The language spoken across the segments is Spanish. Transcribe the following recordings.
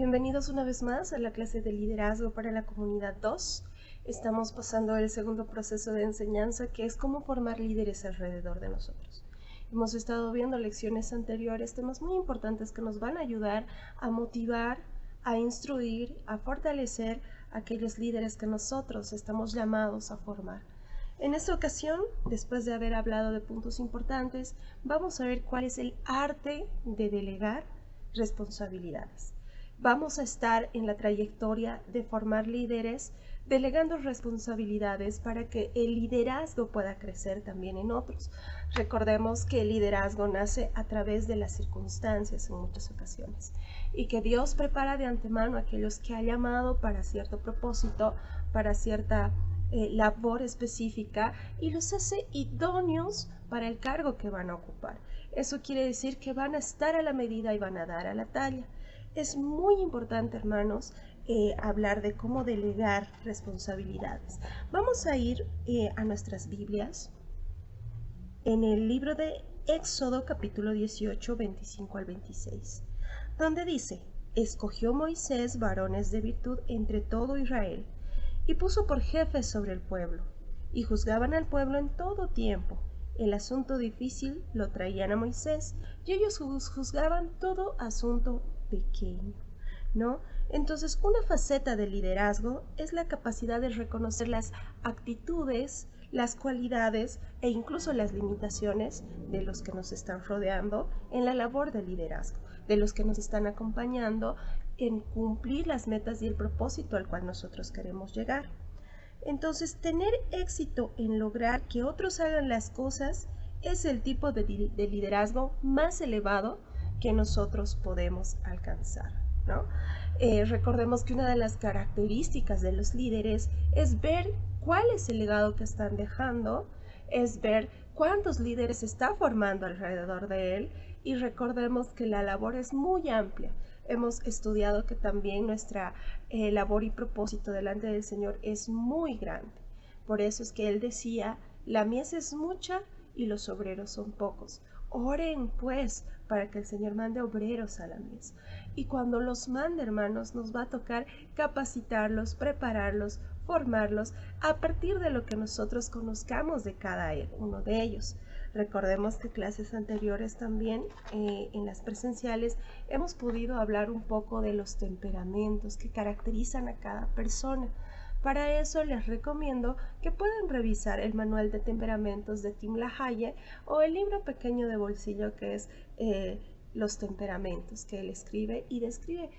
Bienvenidos una vez más a la clase de liderazgo para la comunidad 2. Estamos pasando el segundo proceso de enseñanza, que es cómo formar líderes alrededor de nosotros. Hemos estado viendo lecciones anteriores, temas muy importantes que nos van a ayudar a motivar, a instruir, a fortalecer a aquellos líderes que nosotros estamos llamados a formar. En esta ocasión, después de haber hablado de puntos importantes, vamos a ver cuál es el arte de delegar responsabilidades. Vamos a estar en la trayectoria de formar líderes, delegando responsabilidades para que el liderazgo pueda crecer también en otros. Recordemos que el liderazgo nace a través de las circunstancias en muchas ocasiones y que Dios prepara de antemano a aquellos que ha llamado para cierto propósito, para cierta labor específica, y los hace idóneos para el cargo que van a ocupar. Eso quiere decir que van a estar a la medida y van a dar a la talla. Es muy importante, hermanos, hablar de cómo delegar responsabilidades. Vamos a ir a nuestras Biblias en el libro de Éxodo capítulo 18, 25 al 26, donde dice: escogió Moisés varones de virtud entre todo Israel, y puso por jefes sobre el pueblo, y juzgaban al pueblo en todo tiempo. El asunto difícil lo traían a Moisés, y ellos juzgaban todo asunto pequeño, ¿no? Entonces, una faceta del liderazgo es la capacidad de reconocer las actitudes, las cualidades e incluso las limitaciones de los que nos están rodeando en la labor de liderazgo, de los que nos están acompañando en cumplir las metas y el propósito al cual nosotros queremos llegar. Entonces, tener éxito en lograr que otros hagan las cosas es el tipo de liderazgo más elevado que nosotros podemos alcanzar, ¿no? Recordemos que una de las características de los líderes es ver cuál es el legado que están dejando, es ver cuántos líderes se está formando alrededor de él, y recordemos que la labor es muy amplia. Hemos estudiado que también nuestra labor y propósito delante del Señor es muy grande. Por eso es que Él decía: la mies es mucha y los obreros son pocos. Oren pues para que el Señor mande obreros a la mies. Y cuando los mande, hermanos, nos va a tocar capacitarlos, prepararlos, formarlos a partir de lo que nosotros conozcamos de cada uno de ellos. Recordemos que clases anteriores también, en las presenciales, hemos podido hablar un poco de los temperamentos que caracterizan a cada persona. Para eso les recomiendo que puedan revisar el manual de temperamentos de Tim LaHaye o el libro pequeño de bolsillo que es Los temperamentos, que él escribe y describe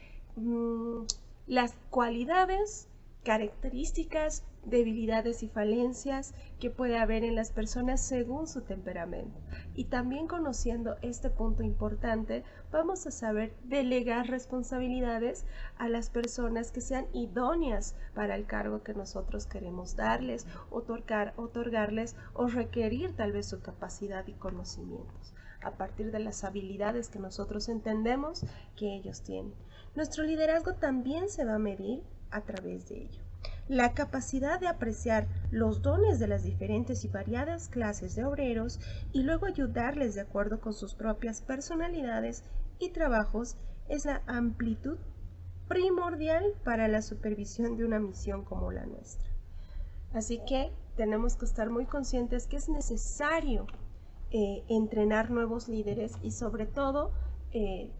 las cualidades, características, debilidades y falencias que puede haber en las personas según su temperamento. Y también, conociendo este punto importante, vamos a saber delegar responsabilidades a las personas que sean idóneas para el cargo que nosotros queremos darles, otorgarles o requerir tal vez su capacidad y conocimientos a partir de las habilidades que nosotros entendemos que ellos tienen. Nuestro liderazgo también se va a medir a través de ello. La capacidad de apreciar los dones de las diferentes y variadas clases de obreros y luego ayudarles de acuerdo con sus propias personalidades y trabajos es la amplitud primordial para la supervisión de una misión como la nuestra. Así que tenemos que estar muy conscientes que es necesario entrenar nuevos líderes y sobre todo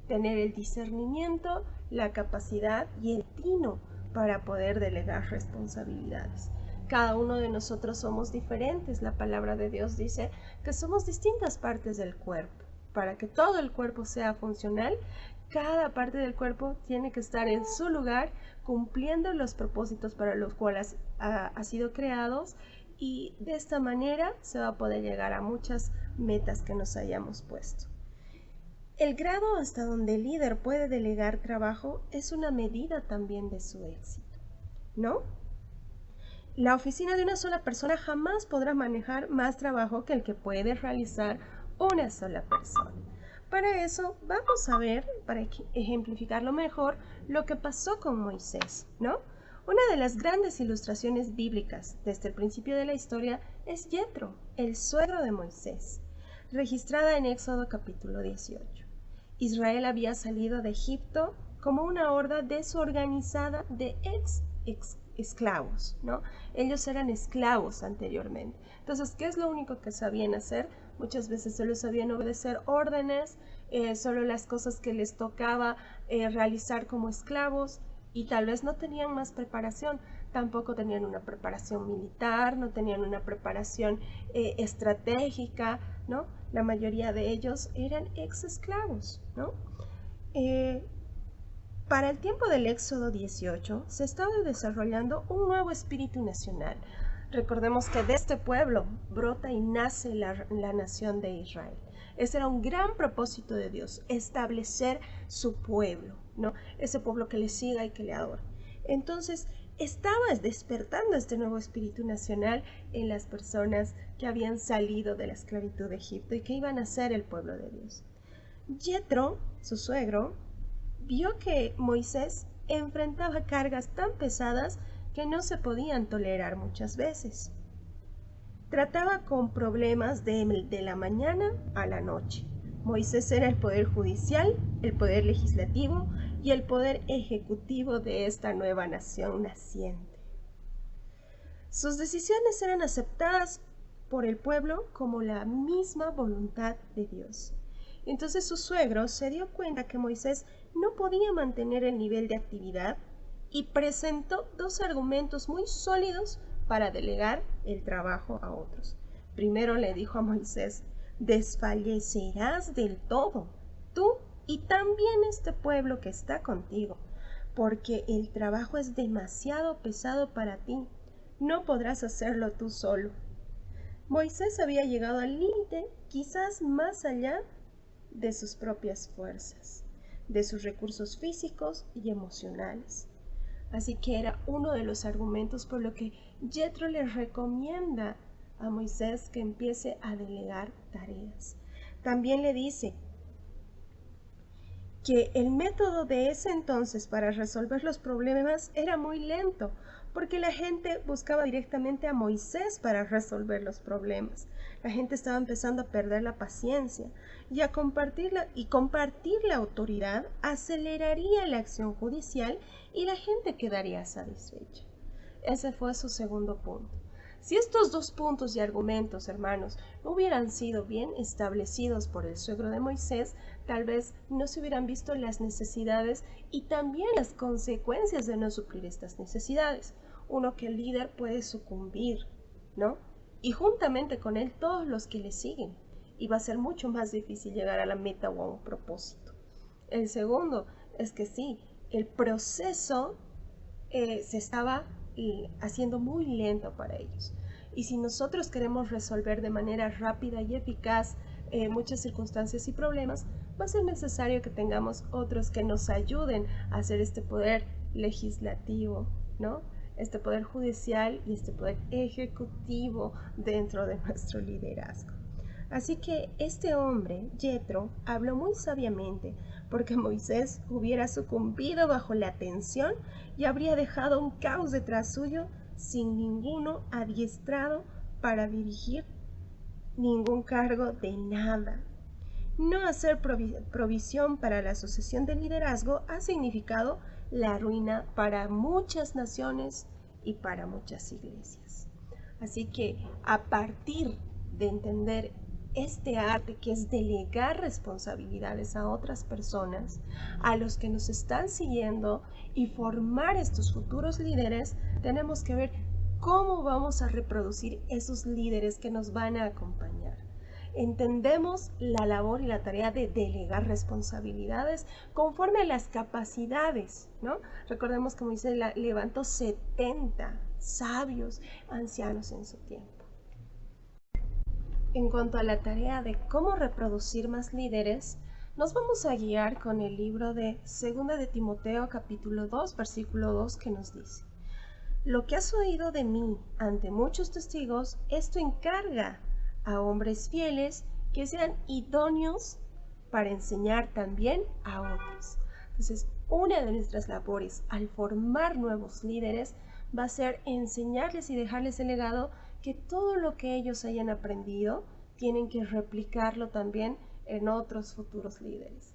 tener el discernimiento, la capacidad y el tino para poder delegar responsabilidades. Cada uno de nosotros somos diferentes. La palabra de Dios dice que somos distintas partes del cuerpo. Para que todo el cuerpo sea funcional, cada parte del cuerpo tiene que estar en su lugar, cumpliendo los propósitos para los cuales ha sido creados, y de esta manera se va a poder llegar a muchas metas que nos hayamos puesto. El grado hasta donde el líder puede delegar trabajo es una medida también de su éxito, ¿no? La oficina de una sola persona jamás podrá manejar más trabajo que el que puede realizar una sola persona. Para eso vamos a ver, para ejemplificarlo mejor, lo que pasó con Moisés, ¿no? Una de las grandes ilustraciones bíblicas desde el principio de la historia es Yetro, el suegro de Moisés, registrada en Éxodo capítulo 18. Israel había salido de Egipto como una horda desorganizada de esclavos, ¿no? Ellos eran esclavos anteriormente. Entonces, ¿qué es lo único que sabían hacer? Muchas veces solo sabían obedecer órdenes, solo las cosas que les tocaba realizar como esclavos, y tal vez no tenían más preparación. Tampoco tenían una preparación militar, no tenían una preparación estratégica, ¿no? La mayoría de ellos eran ex esclavos, ¿no? Para el tiempo del Éxodo 18 se estaba desarrollando un nuevo espíritu nacional. Recordemos que de este pueblo brota y nace la nación de Israel. Ese era un gran propósito de Dios, establecer su pueblo, ¿no? Ese pueblo que le siga y que le adore. Entonces, estaba despertando este nuevo espíritu nacional en las personas que habían salido de la esclavitud de Egipto y que iban a ser el pueblo de Dios. Yetro, su suegro, vio que Moisés enfrentaba cargas tan pesadas que no se podían tolerar muchas veces. Trataba con problemas de la mañana a la noche. Moisés era el poder judicial, el poder legislativo y el poder ejecutivo de esta nueva nación naciente. Sus decisiones eran aceptadas por el pueblo como la misma voluntad de Dios. Entonces su suegro se dio cuenta que Moisés no podía mantener el nivel de actividad y presentó dos argumentos muy sólidos para delegar el trabajo a otros. Primero le dijo a Moisés: desfallecerás del todo, tú y también este pueblo que está contigo, porque el trabajo es demasiado pesado para ti, no podrás hacerlo tú solo. Moisés había llegado al límite, quizás más allá de sus propias fuerzas, de sus recursos físicos y emocionales. Así que era uno de los argumentos por lo que Yetro le recomienda a Moisés que empiece a delegar tareas. También le dice que el método de ese entonces para resolver los problemas era muy lento, porque la gente buscaba directamente a Moisés para resolver los problemas. La gente estaba empezando a perder la paciencia y compartir la autoridad aceleraría la acción judicial y la gente quedaría satisfecha. Ese fue su segundo punto. Si estos dos puntos y argumentos, hermanos, no hubieran sido bien establecidos por el suegro de Moisés, tal vez no se hubieran visto las necesidades y también las consecuencias de no suplir estas necesidades. Uno, que el líder puede sucumbir, ¿no? Y juntamente con él todos los que le siguen. Y va a ser mucho más difícil llegar a la meta o a un propósito. El segundo es que sí, el proceso se estaba haciendo muy lento para ellos. Y si nosotros queremos resolver de manera rápida y eficaz muchas circunstancias y problemas, va a ser necesario que tengamos otros que nos ayuden a hacer este poder legislativo, ¿no? Este poder judicial y este poder ejecutivo dentro de nuestro liderazgo. Así que este hombre, Yetro, habló muy sabiamente, porque Moisés hubiera sucumbido bajo la tensión y habría dejado un caos detrás suyo sin ninguno adiestrado para dirigir ningún cargo de nada. No hacer provisión para la sucesión de liderazgo ha significado la ruina para muchas naciones y para muchas iglesias. Así que a partir de entender este arte, que es delegar responsabilidades a otras personas, a los que nos están siguiendo, y formar estos futuros líderes, tenemos que ver cómo vamos a reproducir esos líderes que nos van a acompañar. Entendemos la labor y la tarea de delegar responsabilidades conforme a las capacidades, ¿no? Recordemos que Moisés levantó 70 sabios ancianos en su tiempo. En cuanto a la tarea de cómo reproducir más líderes, nos vamos a guiar con el libro de 2 de Timoteo capítulo 2, versículo 2, que nos dice: lo que has oído de mí ante muchos testigos, esto encarga a hombres fieles que sean idóneos para enseñar también a otros. Entonces, una de nuestras labores al formar nuevos líderes va a ser enseñarles y dejarles el legado, que todo lo que ellos hayan aprendido tienen que replicarlo también en otros futuros líderes.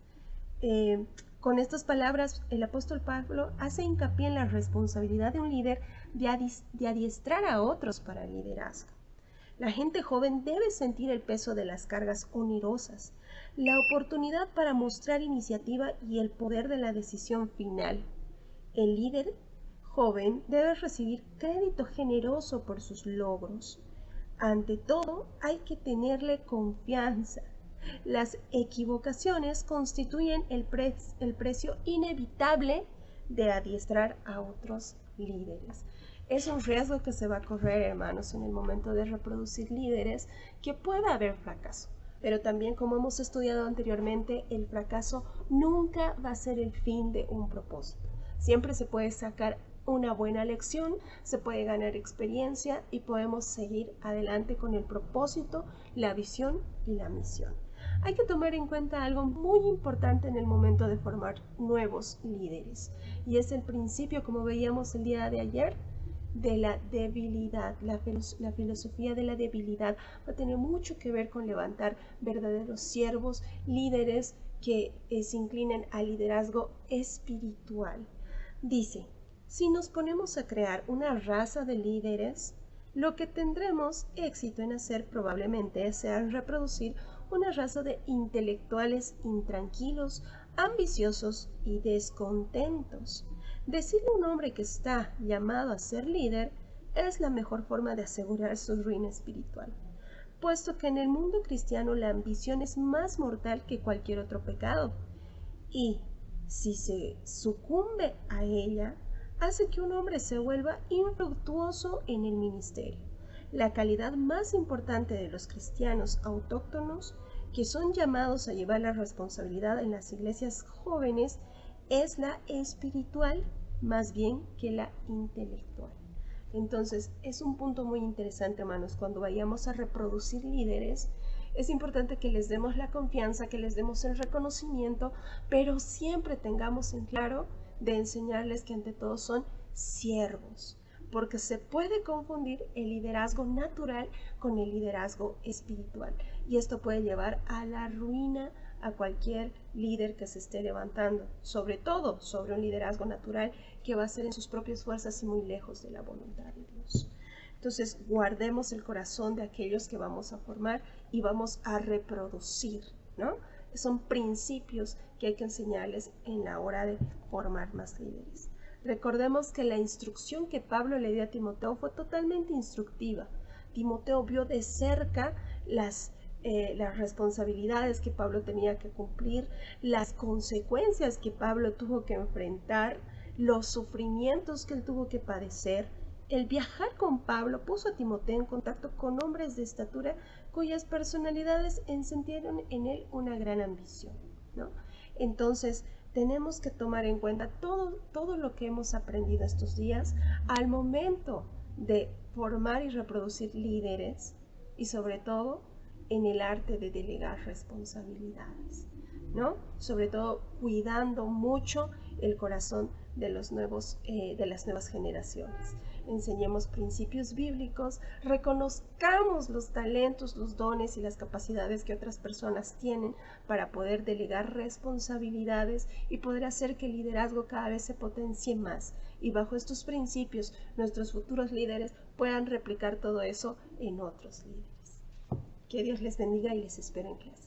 Con estas palabras, el apóstol Pablo hace hincapié en la responsabilidad de un líder de adiestrar a otros para el liderazgo. La gente joven debe sentir el peso de las cargas onerosas, la oportunidad para mostrar iniciativa y el poder de la decisión final. El líder joven debe recibir crédito generoso por sus logros. Ante todo, hay que tenerle confianza. Las equivocaciones constituyen el precio inevitable de adiestrar a otros líderes. Es un riesgo que se va a correr, hermanos, en el momento de reproducir líderes, que pueda haber fracaso. Pero también, como hemos estudiado anteriormente, el fracaso nunca va a ser el fin de un propósito. Siempre se puede sacar una buena lección, se puede ganar experiencia y podemos seguir adelante con el propósito, la visión y la misión. Hay que tomar en cuenta algo muy importante en el momento de formar nuevos líderes, y es el principio, como veíamos el día de ayer, de la debilidad. La filosofía de la debilidad va a tener mucho que ver con levantar verdaderos siervos, líderes que se inclinen al liderazgo espiritual. Dice: si nos ponemos a crear una raza de líderes, lo que tendremos éxito en hacer probablemente sea reproducir una raza de intelectuales intranquilos, ambiciosos y descontentos. Decirle a un hombre que está llamado a ser líder es la mejor forma de asegurar su ruina espiritual, puesto que en el mundo cristiano la ambición es más mortal que cualquier otro pecado, y si se sucumbe a ella, hace que un hombre se vuelva infructuoso en el ministerio. La calidad más importante de los cristianos autóctonos, que son llamados a llevar la responsabilidad en las iglesias jóvenes, es la espiritual más bien que la intelectual. Entonces, es un punto muy interesante, hermanos. Cuando vayamos a reproducir líderes, es importante que les demos la confianza, que les demos el reconocimiento, pero siempre tengamos en claro de enseñarles que ante todo son siervos, porque se puede confundir el liderazgo natural con el liderazgo espiritual, y esto puede llevar a la ruina a cualquier líder que se esté levantando, sobre todo sobre un liderazgo natural que va a ser en sus propias fuerzas y muy lejos de la voluntad de Dios. Entonces, guardemos el corazón de aquellos que vamos a formar y vamos a reproducir, ¿no? Son principios que hay que enseñarles en la hora de formar más líderes. Recordemos que la instrucción que Pablo le dio a Timoteo fue totalmente instructiva. Timoteo vio de cerca las responsabilidades que Pablo tenía que cumplir, las consecuencias que Pablo tuvo que enfrentar, los sufrimientos que él tuvo que padecer. El viajar con Pablo puso a Timoteo en contacto con hombres de estatura cuyas personalidades encendieron en él una gran ambición, ¿no? Entonces, tenemos que tomar en cuenta todo lo que hemos aprendido estos días al momento de formar y reproducir líderes, y sobre todo en el arte de delegar responsabilidades, ¿no? Sobre todo cuidando mucho el corazón de las nuevas generaciones. Enseñemos principios bíblicos, reconozcamos los talentos, los dones y las capacidades que otras personas tienen para poder delegar responsabilidades y poder hacer que el liderazgo cada vez se potencie más. Y bajo estos principios, nuestros futuros líderes puedan replicar todo eso en otros líderes. Que Dios les bendiga y les espero en clase.